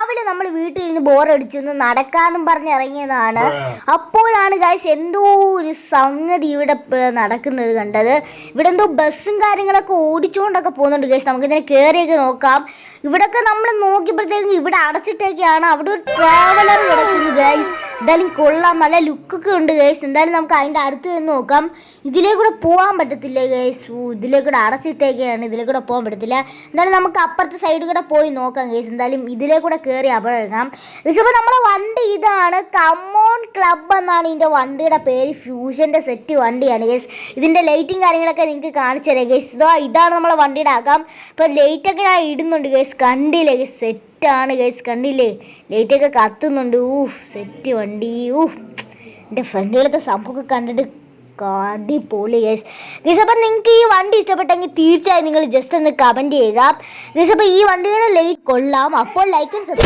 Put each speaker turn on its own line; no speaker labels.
രാവിലെ നമ്മൾ വീട്ടിൽ ഇരുന്ന് ബോറടിച്ചൊന്ന് നടക്കാന്നും പറഞ്ഞ് ഇറങ്ങിയതാണ്. അപ്പോഴാണ് ഗൈസ് എന്തോ ഒരു സംഗതി ഇവിടെ നടക്കുന്നത് കണ്ടത്. ഇവിടെ എന്തോ ബസ്സും കാര്യങ്ങളൊക്കെ ഓടിച്ചുകൊണ്ടൊക്കെ പോകുന്നുണ്ട് ഗൈസ്. നമുക്കിതിനെ കയറിയൊക്കെ നോക്കാം. ഇവിടെയൊക്കെ നമ്മൾ നോക്കിയപ്പോഴത്തേക്കും ഇവിടെ അടച്ചിട്ടൊക്കെയാണ്. അവിടെ ഒരു ട്രാവലർ കിടക്കുന്നു ഗൈസ്. എന്തായാലും കൊള്ളാം, നല്ല ലുക്കൊക്കെ ഉണ്ട് ഗൈസ്. എന്തായാലും നമുക്ക് അതിൻ്റെ അടുത്ത് നിന്ന് നോക്കാം. ഇതിലേക്കൂടെ പോകാൻ പറ്റത്തില്ല ഗൈസ്. ഇതിലേക്കൂടെ അടച്ചിട്ടേക്കാണ്, ഇതിലേക്കൂടെ പോകാൻ പറ്റത്തില്ല. എന്തായാലും നമുക്ക് അപ്പുറത്തെ സൈഡിൽ കൂടെ പോയി നോക്കാം ഗൈസ്. എന്തായാലും ഇതിലേക്കൂടെ കയറി അപഴകാം ഗൈസ്. അപ്പോൾ നമ്മുടെ വണ്ടി ഇതാണ്, കമ്മോൺ ക്ലബ് എന്നാണ് ഇതിൻ്റെ വണ്ടിയുടെ പേര്. ഫ്യൂഷൻ്റെ സെറ്റ് വണ്ടിയാണ് ഗൈസ്. ഇതിൻ്റെ ലൈറ്റും കാര്യങ്ങളൊക്കെ നിങ്ങൾക്ക് കാണിച്ചു തരാം ഗൈസ്. ഇതാണ് നമ്മളെ വണ്ടിയുടെ ആക്കാം. ഇപ്പോൾ ലൈറ്റൊക്കെ ഞാൻ ഇടുന്നുണ്ട് ഗൈസ്. കണ്ടില്ലേ ഗൈസ്, സെറ്റാണ് ഗൈസ്. കണ്ടില്ലേ, ലൈറ്റൊക്കെ കത്തുന്നുണ്ട്. സെറ്റ് വണ്ടി. എൻ്റെ ഫ്രണ്ടുകളത്തെ സംഭവമൊക്കെ കണ്ടിട്ട് അടിപൊളി ഗൈസ്. ഗൈസ് അപ്പം നിങ്ങൾക്ക് ഈ വണ്ടി ഇഷ്ടപ്പെട്ടെങ്കിൽ തീർച്ചയായും നിങ്ങൾ ജസ്റ്റ് ഒന്ന് കമൻറ്റ് ചെയ്യുക ഗൈസ്. അപ്പോൾ ഈ വണ്ടിയുടെ ലൈറ്റ് കൊള്ളാം. അപ്പോൾ ലൈക്ക് ആൻഡ് സബ്സ്ക്രൈബ്.